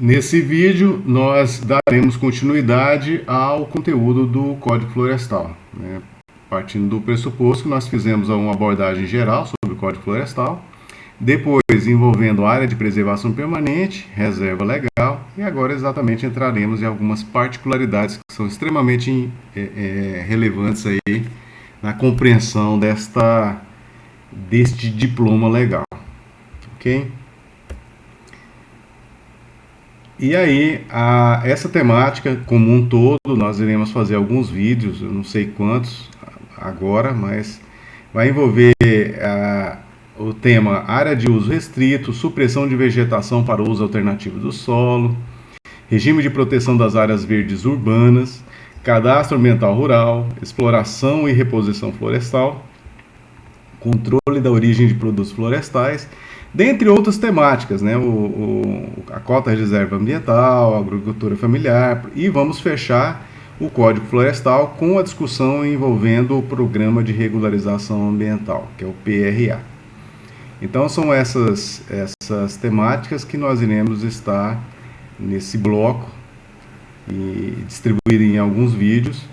Nesse vídeo, nós daremos continuidade ao conteúdo do Código Florestal, né? Partindo do pressuposto que nós fizemos uma abordagem geral sobre o Código Florestal, depois envolvendo a área de preservação permanente, reserva legal, e agora exatamente entraremos em algumas particularidades que são extremamente relevantes aí na compreensão deste diploma legal, ok? E aí, essa temática como um todo, nós iremos fazer alguns vídeos, eu não sei quantos agora, mas vai envolver o tema área de uso restrito, supressão de vegetação para uso alternativo do solo, regime de proteção das áreas verdes urbanas, cadastro ambiental rural, exploração e reposição florestal, controle da origem de produtos florestais, dentre outras temáticas, né? A cota de reserva ambiental, a agricultura familiar, e vamos fechar o Código Florestal com a discussão envolvendo o Programa de Regularização Ambiental, que é o PRA. Então são essas temáticas que nós iremos estar nesse bloco e distribuir em alguns vídeos,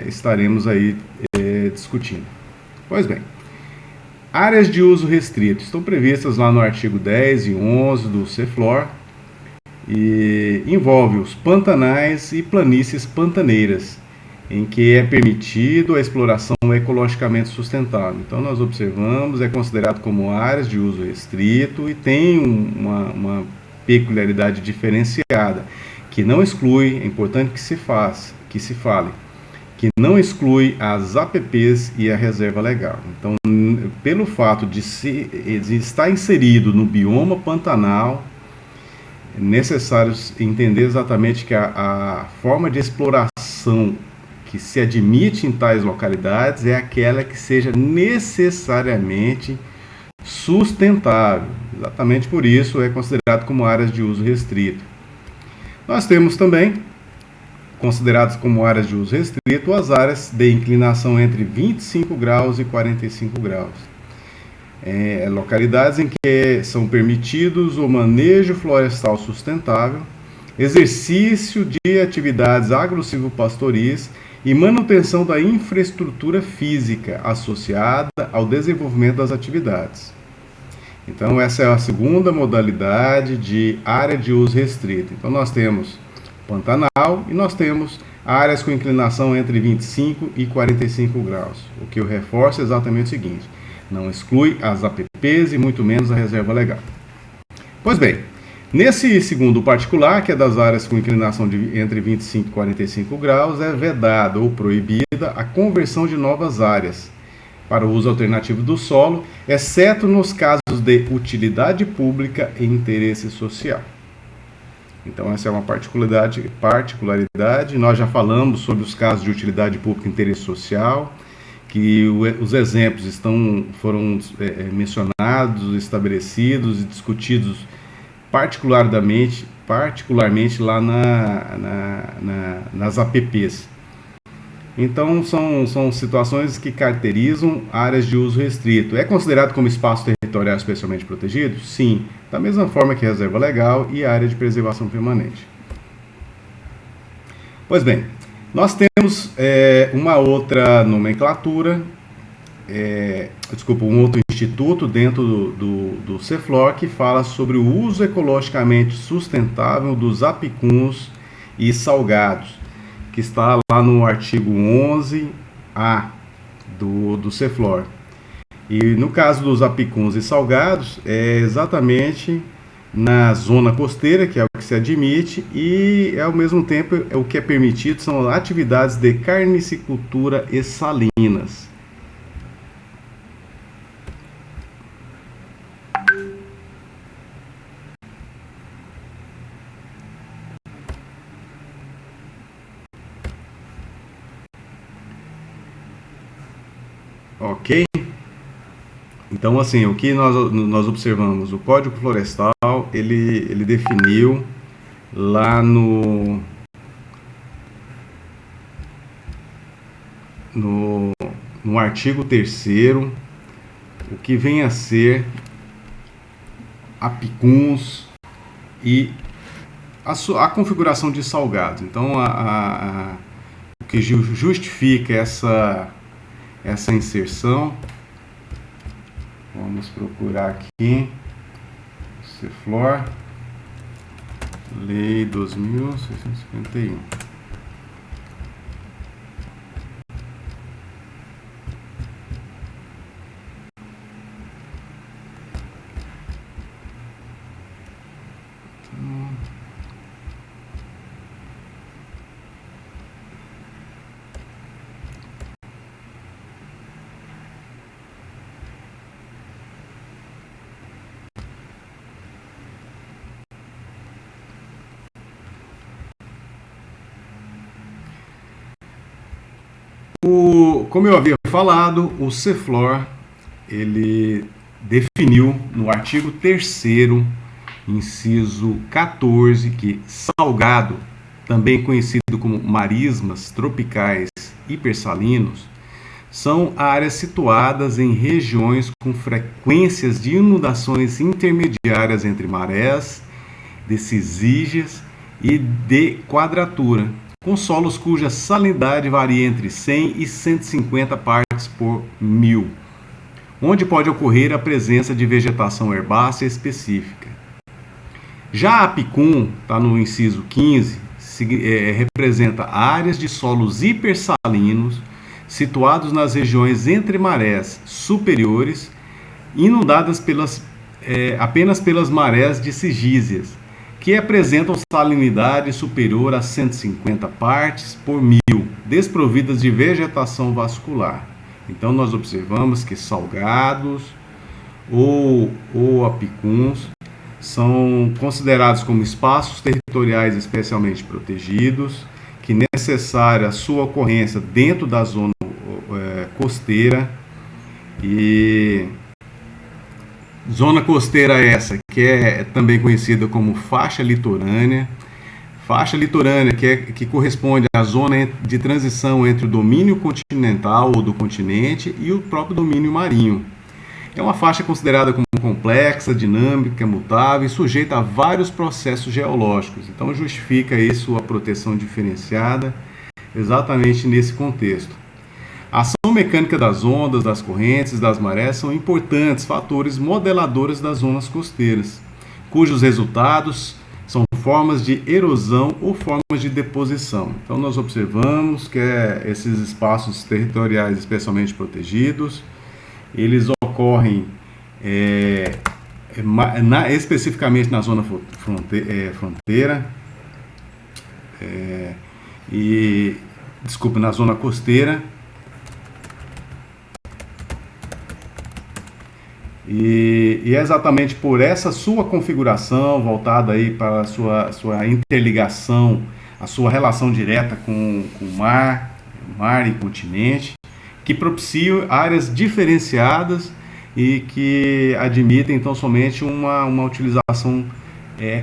estaremos aí discutindo. Pois bem, áreas de uso restrito estão previstas lá no artigo 10 e 11 do CFLOR e envolve os pantanais e planícies pantaneiras, em que é permitido a exploração ecologicamente sustentável. Então nós observamos, é considerado como áreas de uso restrito e tem uma peculiaridade diferenciada, que não exclui, é importante que se fale, que não exclui as APPs e a reserva legal. Então, pelo fato de estar inserido no bioma pantanal, é necessário entender exatamente que a forma de exploração que se admite em tais localidades é aquela que seja necessariamente sustentável. Exatamente por isso é considerado como áreas de uso restrito. Nós temos também consideradas como áreas de uso restrito as áreas de inclinação entre 25 graus e 45 graus. Localidades em que são permitidos o manejo florestal sustentável, exercício de atividades agro-silvopastoris e manutenção da infraestrutura física associada ao desenvolvimento das atividades. Então essa é a segunda modalidade de área de uso restrito. Então nós temos Pantanal e nós temos áreas com inclinação entre 25 e 45 graus. O que eu reforço é exatamente o seguinte: não exclui as APPs e muito menos a reserva legal. Pois bem, nesse segundo particular, que é das áreas com inclinação entre 25 e 45 graus, é vedada ou proibida a conversão de novas áreas para o uso alternativo do solo, exceto nos casos de utilidade pública e interesse social. Então essa é uma particularidade. Nós já falamos sobre os casos de utilidade pública e interesse social, que os exemplos foram mencionados, estabelecidos e discutidos particularmente lá nas APPs. Então são situações que caracterizam áreas de uso restrito. É considerado como espaço territorial especialmente protegido? Sim, da mesma forma que reserva legal e área de preservação permanente. Pois bem, nós temos uma outra nomenclatura, um outro instituto dentro do CFLOR que fala sobre o uso ecologicamente sustentável dos apicuns e salgados, que está lá no artigo 11A do CFLOR. E no caso dos apicuns e salgados, é exatamente na zona costeira, que é o que se admite, e ao mesmo tempo o que é permitido são atividades de carnicicultura e salinas. Ok? Então, assim, o que nós observamos, o Código Florestal, ele definiu lá no artigo 3º o que vem a ser apicuns e a configuração de salgados. Então, o que justifica essa inserção, vamos procurar aqui, CFLOR, Lei 2.651. Como eu havia falado, o CFLOR ele definiu no artigo 3º, inciso 14, que salgado, também conhecido como marismas tropicais hipersalinos, são áreas situadas em regiões com frequências de inundações intermediárias entre marés, decisígias e de quadratura, com solos cuja salinidade varia entre 100 e 150 partes por mil, onde pode ocorrer a presença de vegetação herbácea específica. Já a Apicum, está no inciso 15, representa áreas de solos hipersalinos situados nas regiões entre marés superiores, inundadas apenas pelas marés decisísias, que apresentam salinidade superior a 150 partes por mil, desprovidas de vegetação vascular. Então nós observamos que salgados ou apicuns são considerados como espaços territoriais especialmente protegidos, que é necessária a sua ocorrência dentro da zona costeira. E zona costeira essa que é também conhecida como faixa litorânea. Faixa litorânea que corresponde à zona de transição entre o domínio continental ou do continente e o próprio domínio marinho. É uma faixa considerada como complexa, dinâmica, mutável e sujeita a vários processos geológicos. Então justifica isso a proteção diferenciada exatamente nesse contexto. A ação mecânica das ondas, das correntes, das marés são importantes fatores modeladores das zonas costeiras, cujos resultados são formas de erosão ou formas de deposição. Então nós observamos que esses espaços territoriais especialmente protegidos, eles ocorrem especificamente na zona fronteira, na zona costeira. E é exatamente por essa sua configuração voltada aí para a sua interligação, a sua relação direta com o mar e continente, que propicia áreas diferenciadas e que admitem então somente uma utilização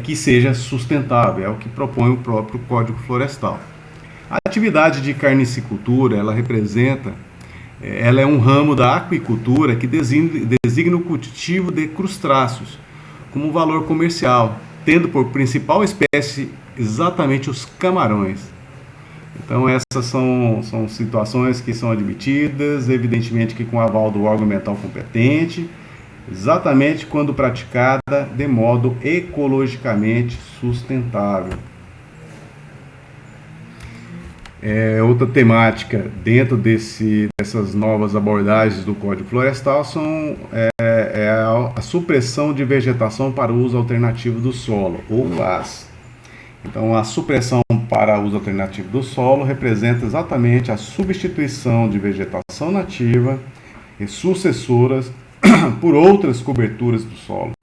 que seja sustentável, é o que propõe o próprio Código Florestal. A atividade de carnicicultura, ela é um ramo da aquicultura que designa o cultivo de crustáceos como valor comercial, tendo por principal espécie exatamente os camarões. Então essas são situações que são admitidas, evidentemente que com aval do órgão ambiental competente, exatamente quando praticada de modo ecologicamente sustentável. Outra temática dentro dessas novas abordagens do Código Florestal é a supressão de vegetação para uso alternativo do solo, ou VAS. Então, a supressão para uso alternativo do solo representa exatamente a substituição de vegetação nativa e sucessoras por outras coberturas do solo,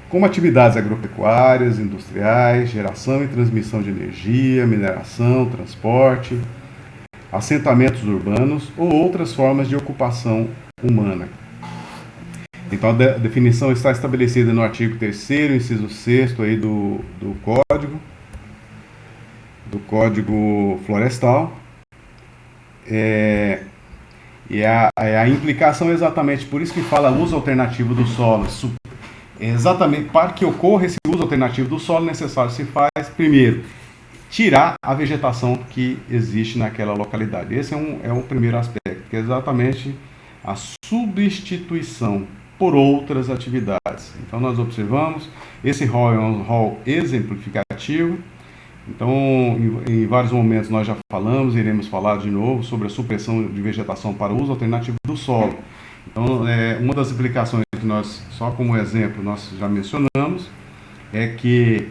como atividades agropecuárias, industriais, geração e transmissão de energia, mineração, transporte, assentamentos urbanos ou outras formas de ocupação humana. Então, a definição está estabelecida no artigo 3º, inciso 6º aí do Código Florestal. E a implicação é exatamente por isso que fala uso alternativo do solo, Exatamente, para que ocorra esse uso alternativo do solo, necessário se faz, primeiro, tirar a vegetação que existe naquela localidade. Esse é um primeiro aspecto, que é exatamente a substituição por outras atividades. Então nós observamos, esse rol é um rol exemplificativo. Então, em vários momentos nós já falamos, iremos falar de novo sobre a supressão de vegetação para uso alternativo do solo. Então, uma das implicações que nós, só como exemplo, nós já mencionamos, é que,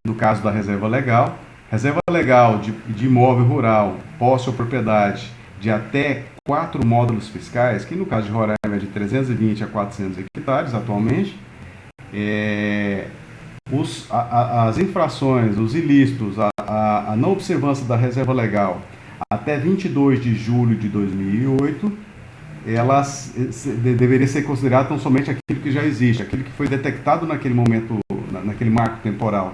no caso da reserva legal de imóvel rural, posse ou propriedade de até 4 módulos fiscais, que no caso de Roraima é de 320 a 400 hectares atualmente, as infrações, os ilícitos, a não observância da reserva legal até 22 de julho de 2008, elas deveriam ser consideradas tão somente aquilo que já existe, aquilo que foi detectado naquele momento, naquele marco temporal.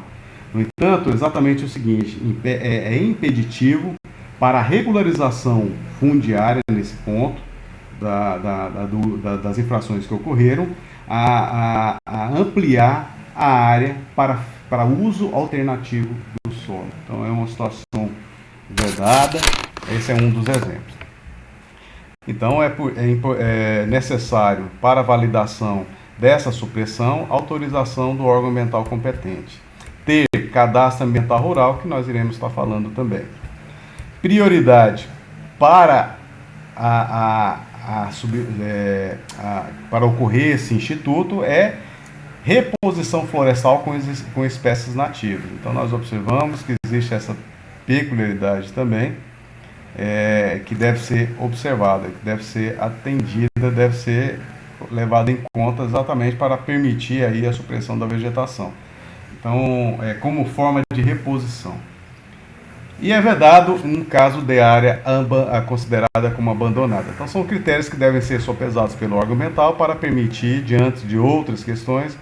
No entanto, exatamente o seguinte, é impeditivo para a regularização fundiária nesse ponto, das infrações que ocorreram, a ampliar a área para uso alternativo do solo. Então é uma situação vedada, esse é um dos exemplos. Então é necessário, para a validação dessa supressão, autorização do órgão ambiental competente. Ter cadastro ambiental rural, que nós iremos estar falando também. Prioridade para para ocorrer esse instituto é reposição florestal com espécies nativas. Então nós observamos que existe essa peculiaridade também, que deve ser observada, que deve ser atendida, deve ser levada em conta exatamente para permitir aí a supressão da vegetação. Então, como forma de reposição. E é vedado no caso de área considerada como abandonada. Então são critérios que devem ser sopesados pelo órgão ambiental para permitir, diante de outras questões,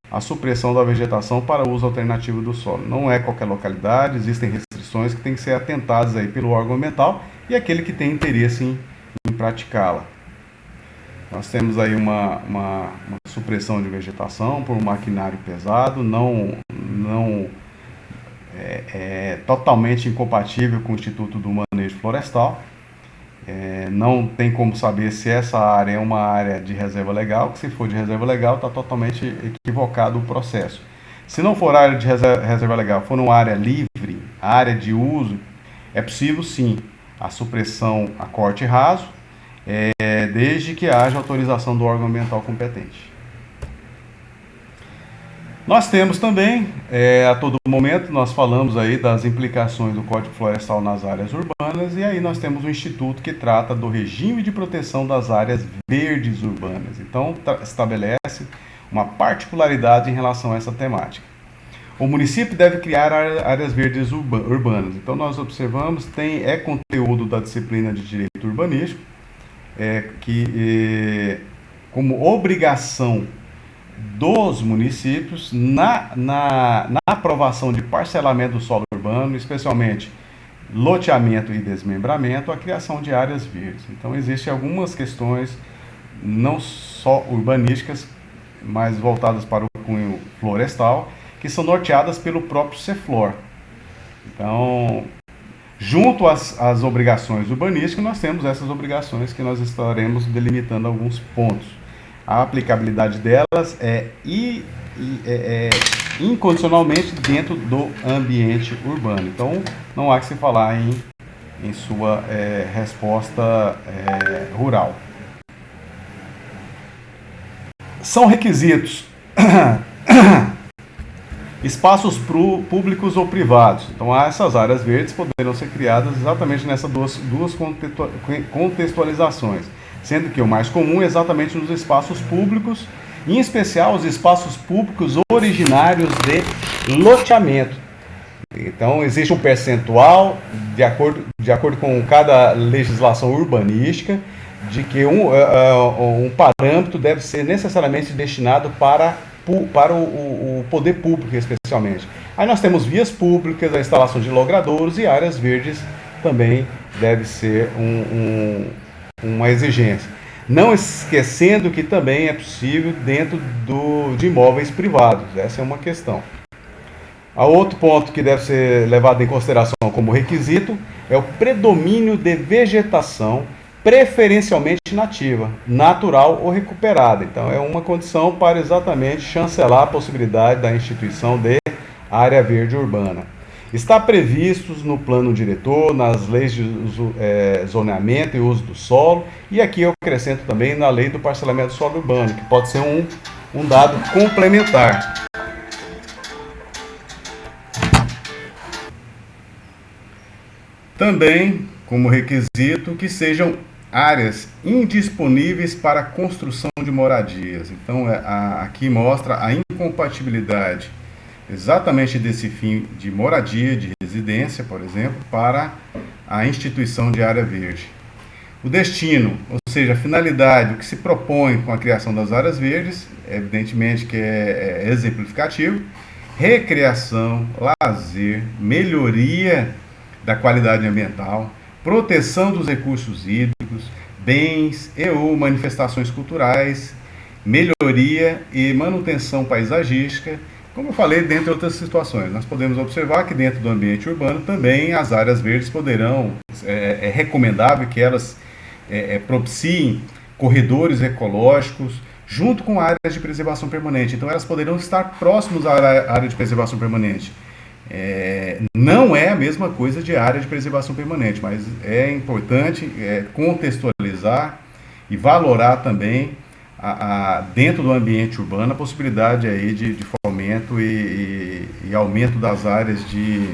a supressão da vegetação para uso alternativo do solo. Não é qualquer localidade, existem restrições que têm que ser atentadas aí pelo órgão ambiental e aquele que tem interesse em praticá-la. Nós temos aí uma supressão de vegetação por um maquinário pesado, não totalmente incompatível com o Instituto do Manejo Florestal. Não tem como saber se essa área é uma área de reserva legal, que se for de reserva legal está totalmente equivocado o processo. Se não for área de reserva legal, for uma área livre, área de uso, é possível sim a supressão a corte raso, desde que haja autorização do órgão ambiental competente. Nós temos também, a todo momento, nós falamos aí das implicações do Código Florestal nas áreas urbanas, e aí nós temos um instituto que trata do regime de proteção das áreas verdes urbanas. Então, estabelece uma particularidade em relação a essa temática. O município deve criar áreas verdes urbanas. Então, nós observamos, é conteúdo da disciplina de Direito Urbanístico, como obrigação dos municípios na aprovação de parcelamento do solo urbano, especialmente loteamento e desmembramento, a criação de áreas verdes. Então existem algumas questões não só urbanísticas, mas voltadas para o cunho florestal, que são norteadas pelo próprio CEFLOR. Então, junto às obrigações urbanísticas, nós temos essas obrigações que nós estaremos delimitando alguns pontos. A aplicabilidade delas é incondicionalmente dentro do ambiente urbano. Então, não há que se falar em sua resposta rural. São requisitos espaços públicos ou privados. Então, essas áreas verdes poderão ser criadas exatamente nessas duas contextualizações, sendo que o mais comum é exatamente nos espaços públicos, em especial os espaços públicos originários de loteamento. Então, existe um percentual, de acordo com cada legislação urbanística, de que um parâmetro deve ser necessariamente destinado para o poder público, especialmente. Aí nós temos vias públicas, a instalação de logradouros, e áreas verdes também deve ser uma exigência. Não esquecendo que também é possível dentro de imóveis privados. Essa é uma questão. A outro ponto que deve ser levado em consideração como requisito é o predomínio de vegetação, preferencialmente nativa, natural ou recuperada. Então, é uma condição para exatamente chancelar a possibilidade da instituição de área verde urbana. Está previsto no plano diretor, nas leis de zoneamento e uso do solo, e aqui eu acrescento também na lei do parcelamento do solo urbano, que pode ser um dado complementar. Também, como requisito, que sejam áreas indisponíveis para a construção de moradias. Então, aqui mostra a incompatibilidade exatamente desse fim de moradia, de residência, por exemplo, para a instituição de área verde. O destino, ou seja, a finalidade, o que se propõe com a criação das áreas verdes, evidentemente que é exemplificativo: recreação, lazer, melhoria da qualidade ambiental, proteção dos recursos hídricos, bens e ou manifestações culturais, melhoria e manutenção paisagística. Como eu falei, dentre outras situações, nós podemos observar que dentro do ambiente urbano também as áreas verdes poderão, é recomendável que elas propiciem corredores ecológicos junto com áreas de preservação permanente. Então elas poderão estar próximas à área de preservação permanente. Não é a mesma coisa de área de preservação permanente, mas é importante contextualizar e valorar também dentro do ambiente urbano a possibilidade aí de fomento e aumento das áreas de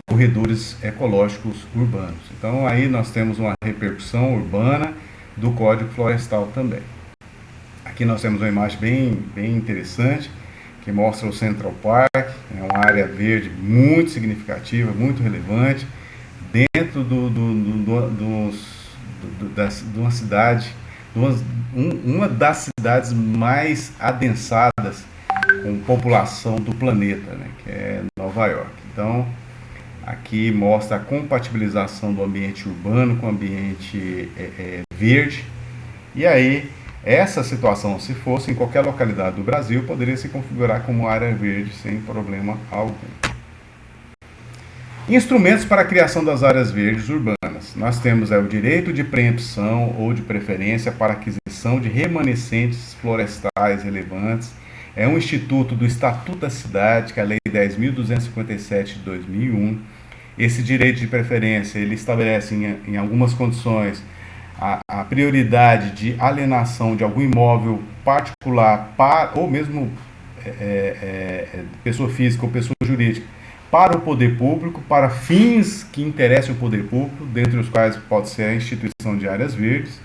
corredores ecológicos urbanos. Então aí nós temos uma repercussão urbana do Código Florestal também. Aqui nós temos uma imagem bem interessante que mostra o Central Park, é uma área verde muito significativa, muito relevante, dentro de uma cidade, uma das cidades mais adensadas com população do planeta, né, que é Nova York. Então, aqui mostra a compatibilização do ambiente urbano com o ambiente verde, e aí essa situação, se fosse em qualquer localidade do Brasil, poderia se configurar como área verde sem problema algum. Instrumentos para a criação das áreas verdes urbanas. Nós temos o direito de preempção ou de preferência para aquisição de remanescentes florestais relevantes. É um instituto do Estatuto da Cidade, que é a Lei 10.257 de 2001. Esse direito de preferência, ele estabelece em algumas condições a prioridade de alienação de algum imóvel particular ou mesmo pessoa física ou pessoa jurídica para o poder público, para fins que interessem o poder público, dentre os quais pode ser a instituição de áreas verdes.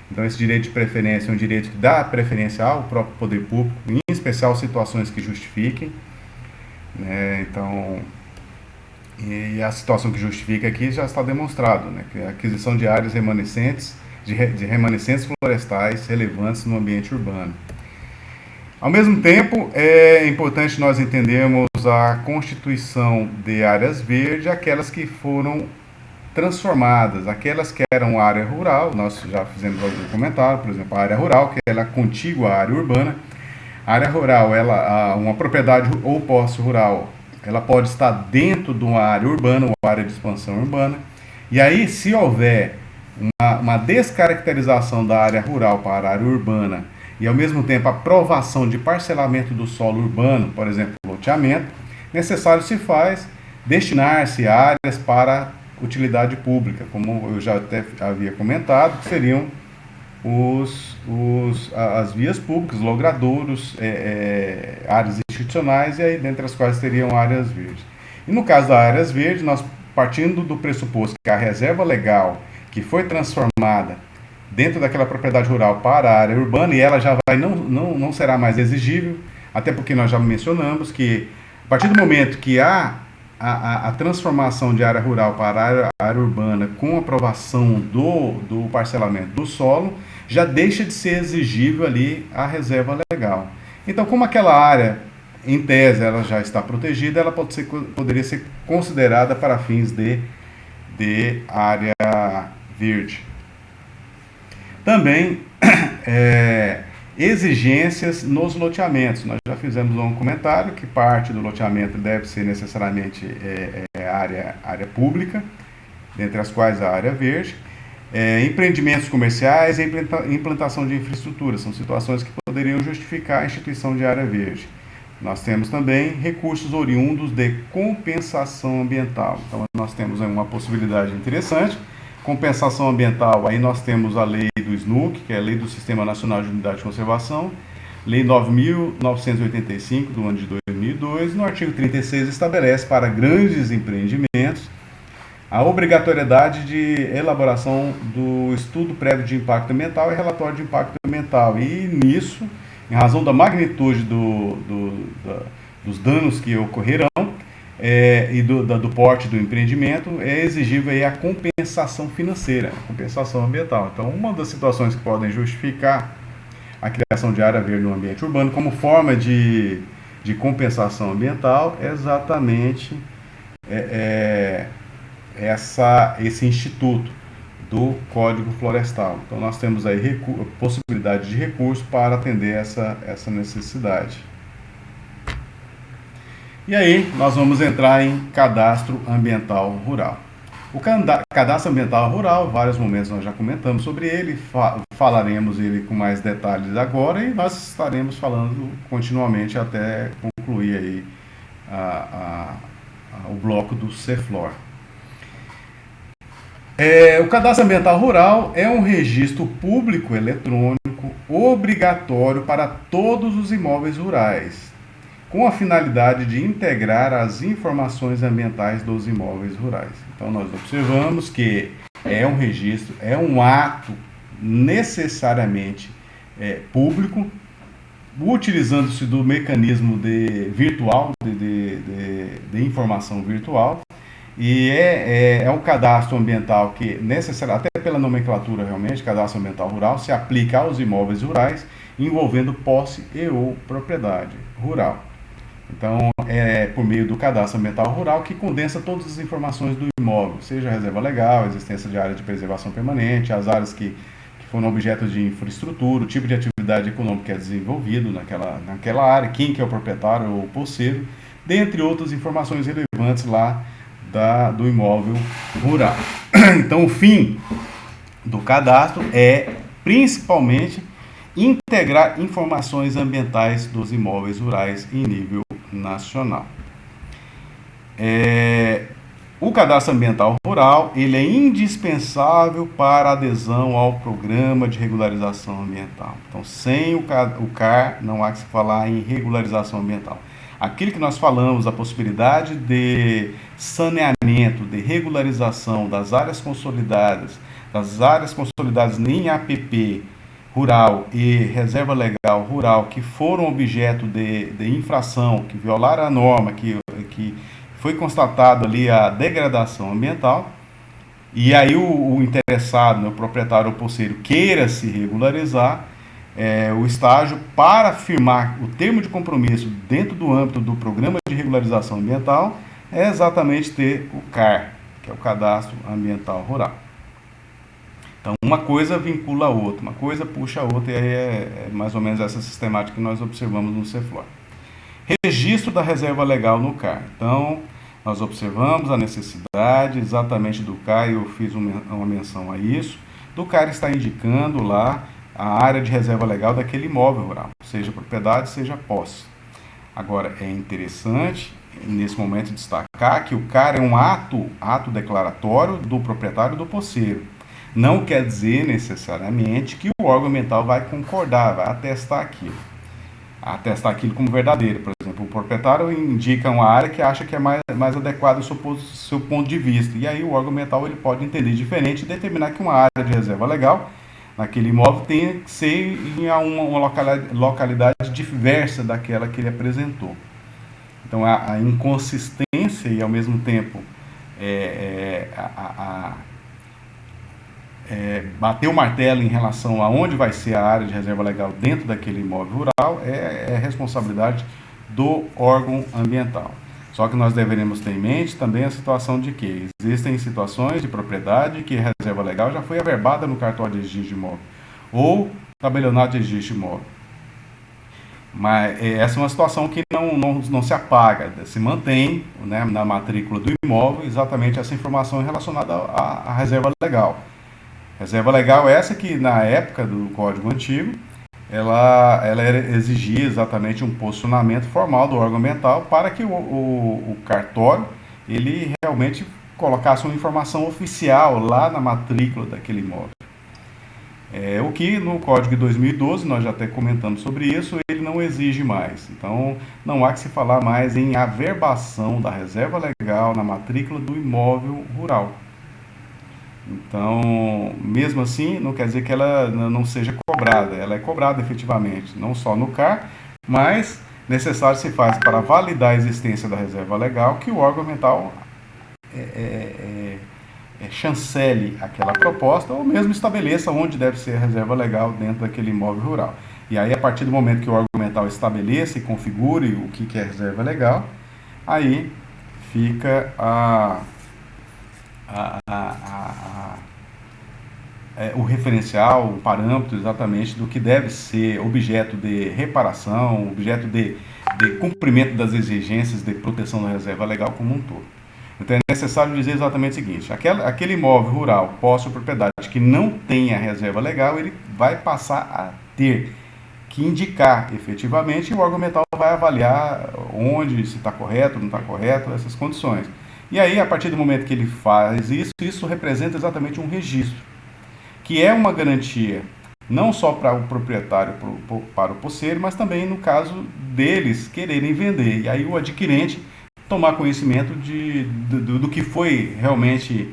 Então esse direito de preferência é um direito que dá preferência ao próprio poder público, em especial situações que justifiquem, né? Então, e a situação que justifica aqui já está demonstrado, né, que é a aquisição de áreas remanescentes, de remanescentes florestais relevantes no ambiente urbano. Ao mesmo tempo, é importante nós entendermos a constituição de áreas verdes, aquelas que foram transformadas, aquelas que eram área rural. Nós já fizemos algum comentário, por exemplo, a área rural, que ela é contígua à área urbana. A área rural, uma propriedade ou posse rural, ela pode estar dentro de uma área urbana, uma área de expansão urbana. E aí, se houver uma descaracterização da área rural para a área urbana e, ao mesmo tempo, a aprovação de parcelamento do solo urbano, por exemplo, loteamento, necessário se faz destinar-se áreas para utilidade pública, como eu já até havia comentado, que seriam as vias públicas, logradouros, áreas institucionais, e aí dentre as quais teriam áreas verdes. E no caso das áreas verdes, nós partindo do pressuposto que a reserva legal que foi transformada dentro daquela propriedade rural para a área urbana, e ela já não será mais exigível, até porque nós já mencionamos que a partir do momento que há a transformação de área rural para a área urbana com aprovação do parcelamento do solo, já deixa de ser exigível ali a reserva legal. Então, como aquela área, em tese, ela já está protegida, ela poderia ser considerada para fins de área verde. Também exigências nos loteamentos. Nós já fizemos um comentário que parte do loteamento deve ser necessariamente área pública, dentre as quais a área verde. Empreendimentos comerciais e implantação de infraestrutura são situações que poderiam justificar a instituição de área verde. Nós temos também recursos oriundos de compensação ambiental. Então, nós temos uma possibilidade interessante. Compensação ambiental, aí nós temos a lei do SNUC, que é a Lei do Sistema Nacional de Unidade de Conservação, Lei 9.985, do ano de 2002, no artigo 36 estabelece para grandes empreendimentos a obrigatoriedade de elaboração do estudo prévio de impacto ambiental e relatório de impacto ambiental. E nisso, em razão da magnitude dos danos que ocorrerão e do porte do empreendimento, é exigível aí a compensação financeira, a compensação ambiental. Então, uma das situações que podem justificar a criação de área verde no ambiente urbano como forma de compensação ambiental é exatamente esse instituto do Código Florestal. Então, nós temos aí possibilidade de recurso para atender essa necessidade. E aí, nós vamos entrar em cadastro ambiental rural. O cadastro ambiental rural, vários momentos nós já comentamos sobre ele, falaremos ele com mais detalhes agora e nós estaremos falando continuamente até concluir aí o bloco do CEFLOR. O cadastro ambiental rural é um registro público eletrônico obrigatório para todos os imóveis rurais, com a finalidade de integrar as informações ambientais dos imóveis rurais. Então, nós observamos que é um registro, é um ato necessariamente público, utilizando-se do mecanismo virtual, de informação virtual, e é um cadastro ambiental que, até pela nomenclatura realmente, cadastro ambiental rural, se aplica aos imóveis rurais, envolvendo posse e ou propriedade rural. Então, é por meio do cadastro ambiental rural que condensa todas as informações do imóvel, seja a reserva legal, a existência de área de preservação permanente, as áreas que foram objeto de infraestrutura, o tipo de atividade econômica que é desenvolvido naquela área, quem que é o proprietário ou posseiro, dentre outras informações relevantes lá do imóvel rural. Então, o fim do cadastro é, principalmente, integrar informações ambientais dos imóveis rurais em nível nacional. O cadastro ambiental rural ele é indispensável para a adesão ao programa de regularização ambiental. Então, sem o CAR, não há que se falar em regularização ambiental. Aquilo que nós falamos, a possibilidade de saneamento, de regularização das áreas consolidadas em APP rural e reserva legal rural que foram objeto de infração, que violaram a norma, que foi constatado ali a degradação ambiental, e aí o interessado, o proprietário ou posseiro queira se regularizar, o estágio para firmar o termo de compromisso dentro do âmbito do programa de regularização ambiental é exatamente ter o CAR, que é o Cadastro Ambiental Rural. Então, uma coisa vincula a outra, uma coisa puxa a outra, e aí é mais ou menos essa sistemática que nós observamos no CEFLOR. Registro da reserva legal no CAR. Então, nós observamos a necessidade exatamente do CAR, e eu fiz uma menção a isso, do CAR está indicando lá a área de reserva legal daquele imóvel rural, seja propriedade, seja posse. Agora, é interessante, nesse momento, destacar que o CAR é um ato declaratório do proprietário do posseiro. Não quer dizer necessariamente que o órgão ambiental vai concordar, vai atestar aquilo como verdadeiro. Por exemplo, o proprietário indica uma área que acha que é mais adequada do seu ponto de vista. E aí o órgão ambiental ele pode entender diferente e determinar que uma área de reserva legal naquele imóvel tem que ser em uma localidade diversa daquela que ele apresentou. Então, a inconsistência e, ao mesmo tempo, bater o martelo em relação a onde vai ser a área de reserva legal dentro daquele imóvel rural é responsabilidade do órgão ambiental. Só que nós deveremos ter em mente também a situação de que existem situações de propriedade que a reserva legal já foi averbada no cartório de registro de imóvel, ou tabelionato de registro imóvel. Mas essa é uma situação que não se apaga, se mantém, né, na matrícula do imóvel exatamente essa informação relacionada à reserva legal. Reserva legal essa que na época do Código Antigo ela exigia exatamente um posicionamento formal do órgão ambiental para que o cartório ele realmente colocasse uma informação oficial lá na matrícula daquele imóvel. O que no Código de 2012, nós já até comentamos sobre isso, ele não exige mais. Então, não há que se falar mais em averbação da reserva legal na matrícula do imóvel rural. Então, mesmo assim, não quer dizer que ela não seja cobrada. Ela é cobrada efetivamente, não só no CAR, mas necessário se faz para validar a existência da reserva legal que o órgão ambiental chancele aquela proposta ou mesmo estabeleça onde deve ser a reserva legal dentro daquele imóvel rural. E aí, a partir do momento que o órgão ambiental estabeleça e configure o que é reserva legal, aí fica o referencial, o parâmetro exatamente do que deve ser objeto de reparação, objeto de cumprimento das exigências de proteção da reserva legal como um todo. Então é necessário dizer exatamente o seguinte: aquele imóvel rural, posse ou propriedade que não tenha reserva legal, ele vai passar a ter que indicar efetivamente, e o órgão ambiental vai avaliar onde, se está correto, não está correto, essas condições. E aí, a partir do momento que ele faz isso, isso representa exatamente um registro, que é uma garantia não só para o proprietário, para o posseiro, mas também no caso deles quererem vender. E aí o adquirente tomar conhecimento do que foi realmente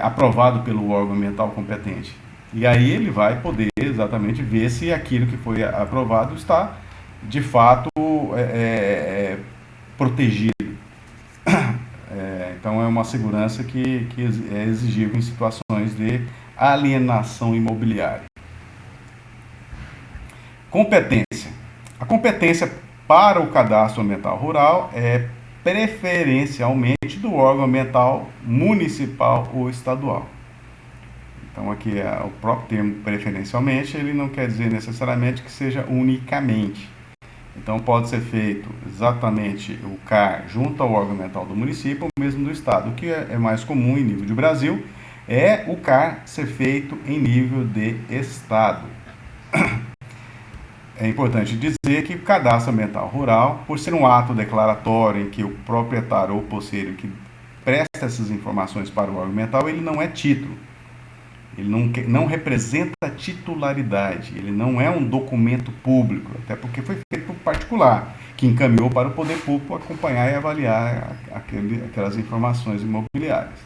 aprovado pelo órgão ambiental competente. E aí ele vai poder exatamente ver se aquilo que foi aprovado está de fato protegido. Então é uma segurança que é exigível em situações de alienação imobiliária. Competência. A competência para o cadastro ambiental rural é preferencialmente do órgão ambiental municipal ou estadual. Então aqui o próprio termo preferencialmente, ele não quer dizer necessariamente que seja unicamente. Então pode ser feito exatamente o CAR junto ao órgão ambiental do município ou mesmo do estado. O que é mais comum em nível de Brasil é o CAR ser feito em nível de estado. É importante dizer que o cadastro ambiental rural, por ser um ato declaratório em que o proprietário ou posseiro que presta essas informações para o órgão ambiental, ele não é título. Ele não representa titularidade, ele não é um documento público, até porque foi feito por particular, que encaminhou para o poder público acompanhar e avaliar aquelas informações imobiliárias.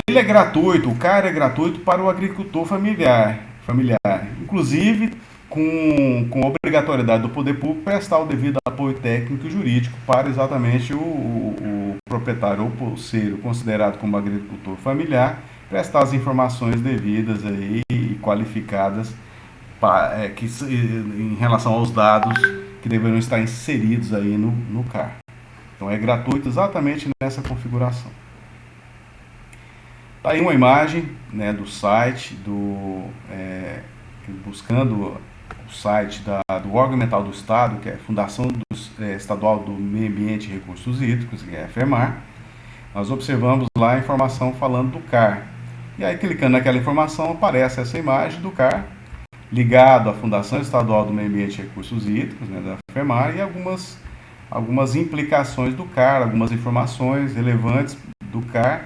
Ele é gratuito, o CAR é gratuito para o agricultor familiar, inclusive com obrigatoriedade do poder público prestar o devido apoio técnico e jurídico para exatamente o proprietário ou posseiro considerado como agricultor familiar prestar as informações devidas aí e qualificadas em relação aos dados que deverão estar inseridos aí no CAR. Então é gratuito exatamente nessa configuração. Está aí uma imagem, né, do site, buscando o site do órgão ambiental do Estado, que é a Fundação Estadual do Meio Ambiente e Recursos Hídricos, que é a FEMAR. Nós observamos lá a informação falando do CAR. E aí, clicando naquela informação, aparece essa imagem do CAR, ligado à Fundação Estadual do Meio Ambiente e Recursos Hídricos, né, da FEMAR, e algumas implicações do CAR, algumas informações relevantes do CAR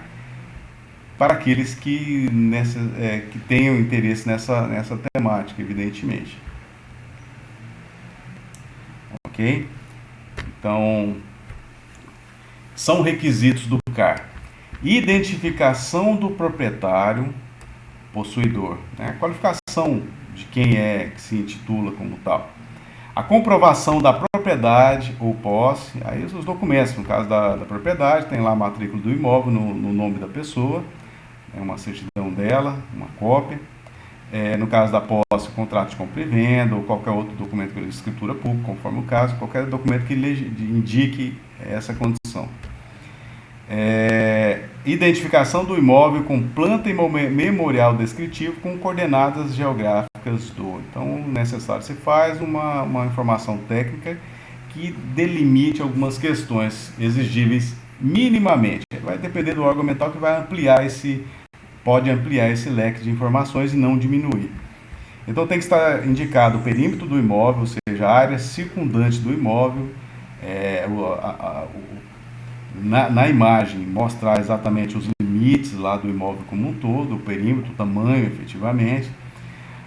para aqueles que tenham interesse nessa temática, evidentemente. Ok? Então, são requisitos do CAR. Identificação do proprietário possuidor, né? A qualificação de quem que se intitula como tal. A comprovação da propriedade ou posse, aí os documentos, no caso da propriedade, tem lá a matrícula do imóvel no nome da pessoa, uma certidão dela, uma cópia. No caso da posse, contrato de compra e venda ou qualquer outro documento de escritura pública, conforme o caso, qualquer documento que indique essa condição. Identificação do imóvel com planta e memorial descritivo com coordenadas geográficas do. Então, necessário se faz uma informação técnica que delimite algumas questões exigíveis minimamente. Vai depender do órgão ambiental que vai pode ampliar esse leque de informações e não diminuir. Então tem que estar indicado o perímetro do imóvel, ou seja, a área circundante do imóvel, é, o, a, na imagem mostrar exatamente os limites lá do imóvel como um todo, o perímetro, o tamanho efetivamente,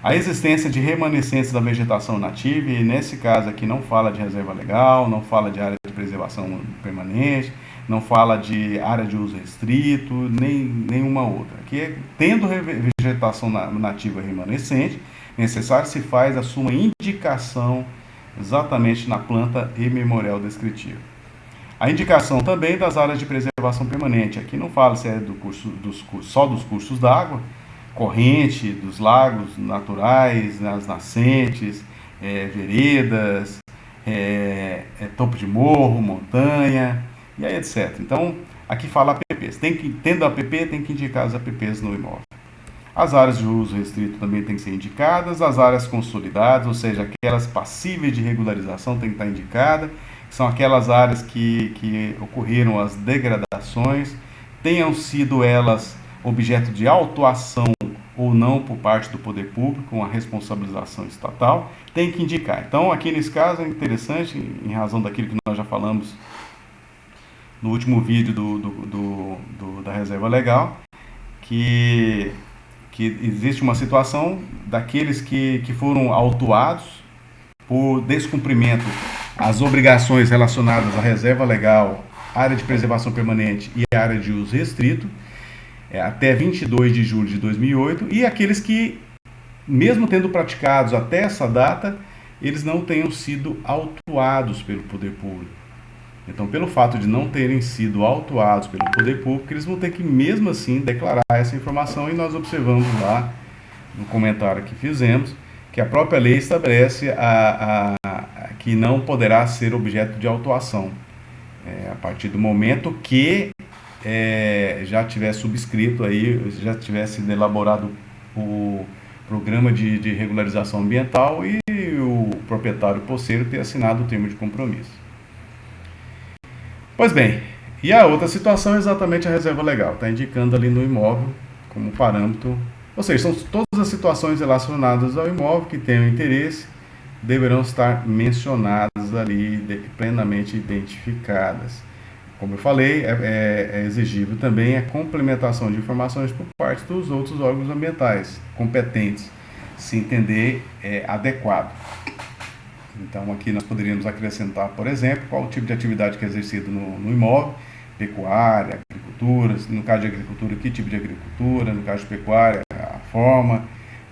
a existência de remanescentes da vegetação nativa, e nesse caso aqui não fala de reserva legal, não fala de área de preservação permanente, não fala de área de uso restrito, nem nenhuma outra. Aqui, tendo vegetação nativa remanescente, necessário se faz a sua indicação exatamente na planta e memorial descritivo. A indicação também das áreas de preservação permanente. Aqui não fala se é só dos cursos d'água, corrente, dos lagos naturais, as nascentes, veredas, topo de morro, montanha, e aí etc. Então, aqui fala APPs. Tendo APP, tem que indicar as APPs no imóvel. As áreas de uso restrito também têm que ser indicadas, as áreas consolidadas, ou seja, aquelas passíveis de regularização tem que estar indicada, são aquelas áreas que ocorreram as degradações, tenham sido elas objeto de autuação ou não por parte do poder público, com a responsabilização estatal, tem que indicar. Então, aqui nesse caso é interessante, em razão daquilo que nós já falamos no último vídeo da reserva legal, que existe uma situação daqueles que foram autuados por descumprimento às obrigações relacionadas à reserva legal, área de preservação permanente e área de uso restrito, até 22 de julho de 2008, e aqueles que, mesmo tendo praticados até essa data, eles não tenham sido autuados pelo poder público. Então, pelo fato de não terem sido autuados pelo poder público, eles vão ter que, mesmo assim, declarar essa informação, e nós observamos lá, no comentário que fizemos, que a própria lei estabelece que não poderá ser objeto de autuação, a partir do momento que já tivesse subscrito aí, já tivesse elaborado o programa de regularização ambiental e o proprietário posseiro ter assinado o termo de compromisso. Pois bem, e a outra situação é exatamente a reserva legal, está indicando ali no imóvel como parâmetro, ou seja, são todas as situações relacionadas ao imóvel que tenham interesse, deverão estar mencionadas ali, plenamente identificadas. Como eu falei, é exigível também a complementação de informações por parte dos outros órgãos ambientais competentes, se entender adequado. Então, aqui nós poderíamos acrescentar, por exemplo, qual o tipo de atividade que é exercido no imóvel, pecuária, agricultura, no caso de agricultura, que tipo de agricultura, no caso de pecuária, a forma,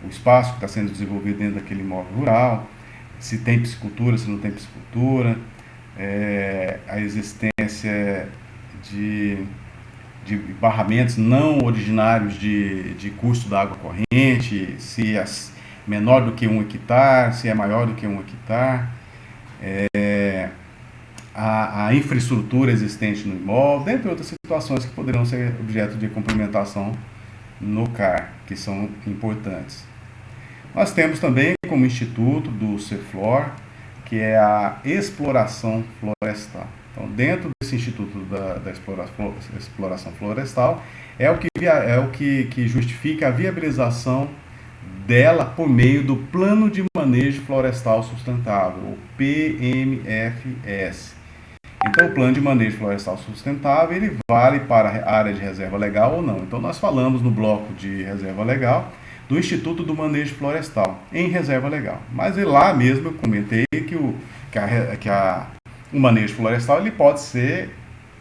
o espaço que está sendo desenvolvido dentro daquele imóvel rural, se tem piscicultura, se não tem piscicultura, a existência de barramentos não originários de curso da água corrente, se é menor do que 1 hectare, se é maior do que 1 hectare, a infraestrutura existente no imóvel, dentre outras situações que poderão ser objeto de complementação no CAR, que são importantes. Nós temos também como instituto do CEFLOR, que é a exploração florestal. Então, dentro desse instituto da exploração florestal, é o que justifica a viabilização dela por meio do Plano de Manejo Florestal Sustentável, o PMFS. Então, o Plano de Manejo Florestal Sustentável, ele vale para a área de reserva legal ou não. Então, nós falamos no bloco de reserva legal do Instituto do Manejo Florestal em reserva legal. Mas lá mesmo eu comentei que o manejo florestal ele pode ser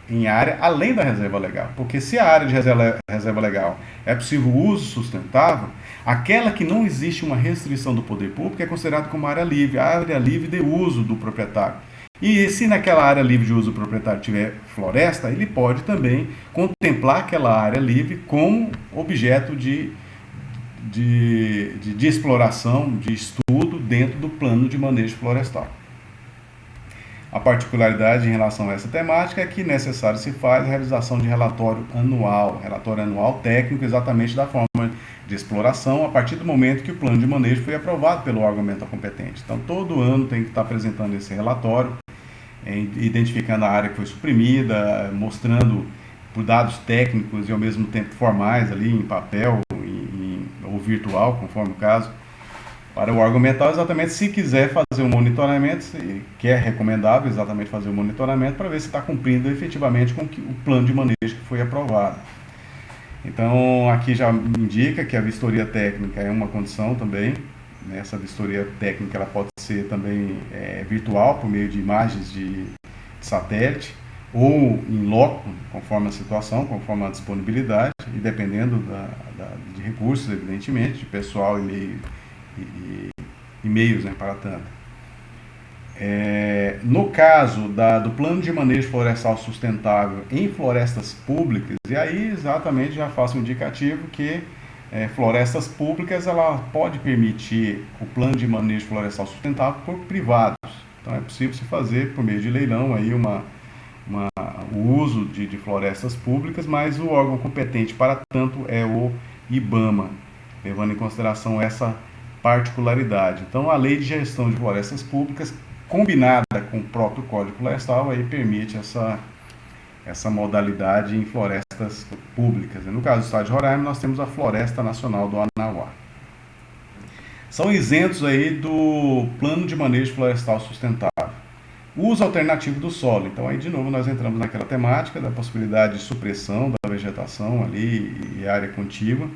em área além da reserva legal. Porque se a área de reserva legal é possível uso sustentável, aquela que não existe uma restrição do poder público é considerada como área livre de uso do proprietário. E se naquela área livre de uso do proprietário tiver floresta, ele pode também contemplar aquela área livre como objeto de exploração, de estudo dentro do plano de manejo florestal. A particularidade em relação a essa temática é que necessário se faz a realização de relatório anual técnico, exatamente da forma de exploração, a partir do momento que o plano de manejo foi aprovado pelo órgão ambiental competente. Então, todo ano tem que estar apresentando esse relatório, identificando a área que foi suprimida, mostrando por dados técnicos e ao mesmo tempo formais ali em papel ou virtual, conforme o caso, para o órgão ambiental, exatamente se quiser fazer um monitoramento, se é recomendável exatamente fazer um monitoramento para ver se está cumprindo efetivamente com o plano de manejo que foi aprovado. Então, aqui já indica que a vistoria técnica é uma condição também. Essa vistoria técnica ela pode ser também virtual, por meio de imagens de satélite, ou em loco, conforme a situação, conforme a disponibilidade, e dependendo de recursos, evidentemente, de pessoal e meios, né, para tanto. No caso do plano de manejo florestal sustentável em florestas públicas, e aí exatamente já faço um indicativo que florestas públicas ela pode permitir o plano de manejo florestal sustentável por privados. Então é possível se fazer por meio de leilão aí o uso de florestas públicas, mas o órgão competente para tanto é o IBAMA, levando em consideração essa particularidade. Então, a Lei de Gestão de Florestas Públicas, combinada com o próprio Código Florestal, aí permite essa modalidade em florestas públicas. No caso do estado de Roraima, nós temos a Floresta Nacional do Anauá. São isentos aí do Plano de Manejo Florestal Sustentável. Uso alternativo do solo. Então, aí de novo nós entramos naquela temática da possibilidade de supressão da vegetação ali e área contígua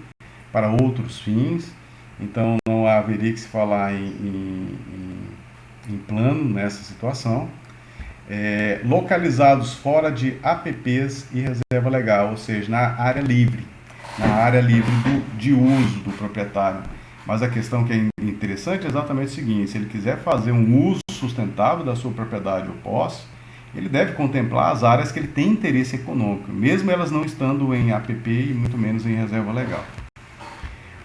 para outros fins. Então, não haveria que se falar em plano nessa situação. Localizados fora de APPs e reserva legal, ou seja, na área livre de uso do proprietário. Mas a questão que é interessante é exatamente o seguinte: se ele quiser fazer um uso sustentável da sua propriedade ou posse, ele deve contemplar as áreas que ele tem interesse econômico, mesmo elas não estando em APP e muito menos em reserva legal.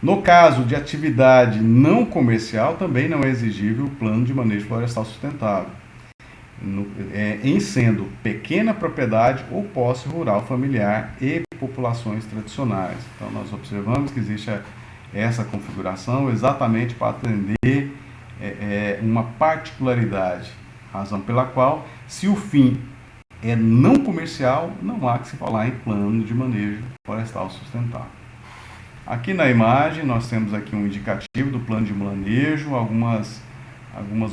No caso de atividade não comercial, também não é exigível o plano de manejo florestal sustentável, em sendo pequena propriedade ou posse rural familiar e populações tradicionais. Então, nós observamos que existe essa configuração exatamente para atender uma particularidade, razão pela qual, se o fim é não comercial, não há que se falar em plano de manejo florestal sustentável. Aqui na imagem nós temos aqui um indicativo do plano de manejo, algumas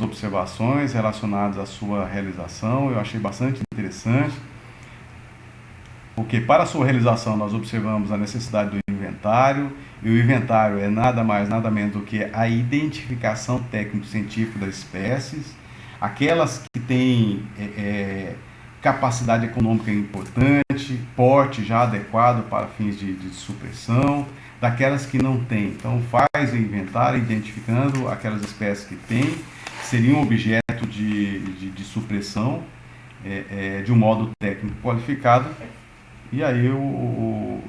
observações relacionadas à sua realização. Eu achei bastante interessante, porque para a sua realização nós observamos a necessidade do inventário, e o inventário é nada mais, nada menos do que a identificação técnico-científica das espécies, aquelas que têm capacidade econômica importante, porte já adequado para fins de supressão, daquelas que não têm. Então faz o inventário identificando aquelas espécies que têm, seriam objeto de supressão de um modo técnico qualificado, e aí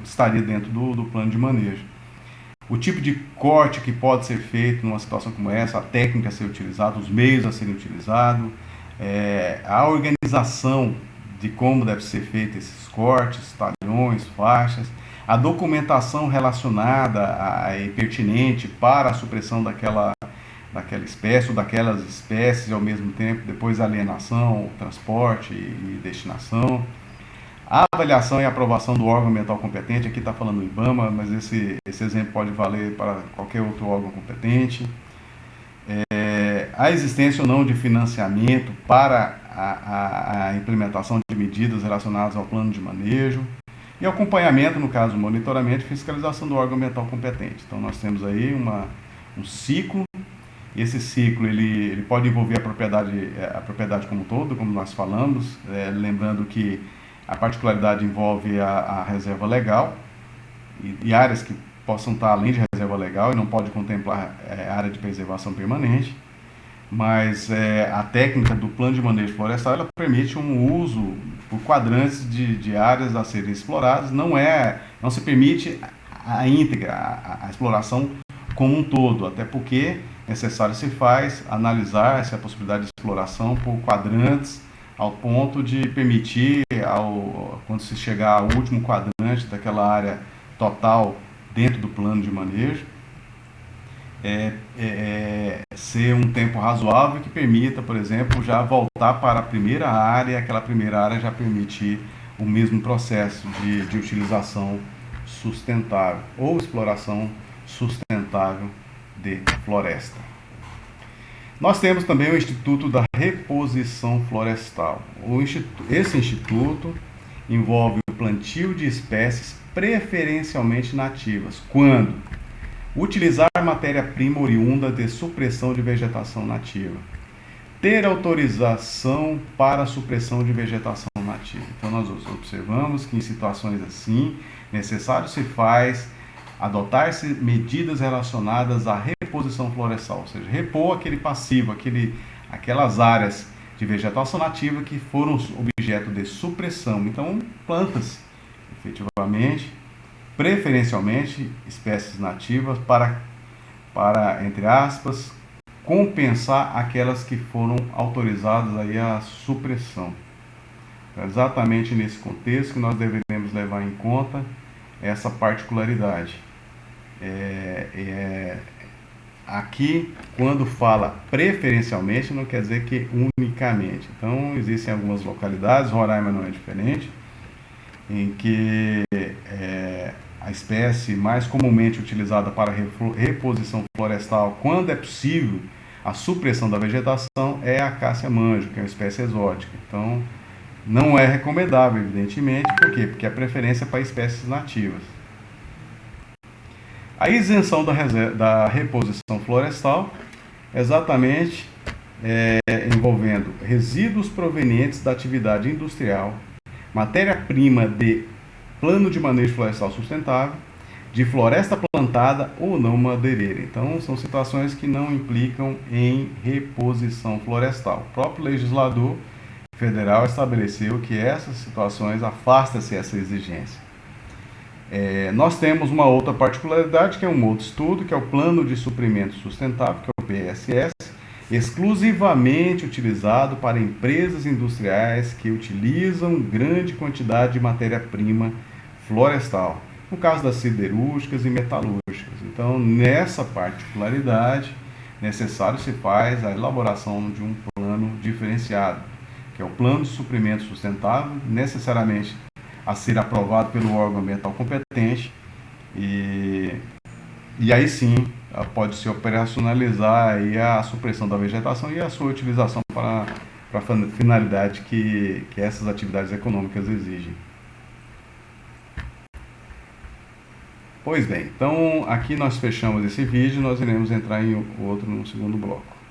estaria dentro do plano de manejo. O tipo de corte que pode ser feito numa situação como essa, a técnica a ser utilizada, os meios a serem utilizados, a organização de como deve ser feito esses cortes, talhões, faixas, a documentação relacionada e pertinente para a supressão daquela espécie ou daquelas espécies, e ao mesmo tempo depois a alienação, transporte e destinação. A avaliação e aprovação do órgão ambiental competente, aqui está falando do IBAMA, mas esse exemplo pode valer para qualquer outro órgão competente. A existência ou não de financiamento para a implementação de medidas relacionadas ao plano de manejo. E acompanhamento, no caso, monitoramento e fiscalização do órgão ambiental competente. Então, nós temos aí um ciclo, e esse ciclo ele pode envolver a propriedade como um todo, como nós falamos, lembrando que a particularidade envolve a reserva legal e áreas que possam estar além de reserva legal e não pode contemplar área de preservação permanente, mas a técnica do plano de manejo florestal ela permite um uso por quadrantes de áreas a serem exploradas, não se permite a íntegra, a exploração como um todo, até porque necessário se faz analisar se a possibilidade de exploração por quadrantes ao ponto de permitir, quando se chegar ao último quadrante daquela área total dentro do plano de manejo, ser um tempo razoável que permita, por exemplo, já voltar para a primeira área, aquela primeira área já permitir o mesmo processo de utilização sustentável ou exploração sustentável de floresta. Nós temos também o Instituto da Reposição Florestal. Esse instituto envolve o plantio de espécies preferencialmente nativas, quando utilizar matéria-prima oriunda de supressão de vegetação nativa, ter autorização para supressão de vegetação nativa. Então nós observamos que em situações assim, necessário se faz adotar-se medidas relacionadas à reposição florestal, ou seja, repor aquele passivo, aquelas áreas de vegetação nativa que foram objeto de supressão. Então, plantas, efetivamente, preferencialmente espécies nativas para, entre aspas, compensar aquelas que foram autorizadas aí à supressão. É exatamente nesse contexto que nós deveremos levar em conta essa particularidade. Aqui, quando fala preferencialmente, não quer dizer que unicamente. Então, existem algumas localidades, Roraima não é diferente, em que a espécie mais comumente utilizada para reposição florestal, quando é possível a supressão da vegetação, é a acácia manjo, que é uma espécie exótica. Então, não é recomendável, evidentemente. Por quê? Porque a preferência é para espécies nativas. A isenção da reposição florestal é exatamente envolvendo resíduos provenientes da atividade industrial, matéria-prima de plano de manejo florestal sustentável, de floresta plantada ou não madeireira. Então, são situações que não implicam em reposição florestal. O próprio legislador federal estabeleceu que essas situações afasta-se essa exigência. Nós temos uma outra particularidade, que é um outro estudo, que é o Plano de Suprimento Sustentável, que é o PSS, exclusivamente utilizado para empresas industriais que utilizam grande quantidade de matéria-prima florestal, no caso das siderúrgicas e metalúrgicas. Então, nessa particularidade, necessário se faz a elaboração de um plano diferenciado, que é o Plano de Suprimento Sustentável, necessariamente a ser aprovado pelo órgão ambiental competente, e aí sim pode-se operacionalizar aí a supressão da vegetação e a sua utilização para a finalidade que essas atividades econômicas exigem. Pois bem, então aqui nós fechamos esse vídeo, nós iremos entrar em outro no segundo bloco.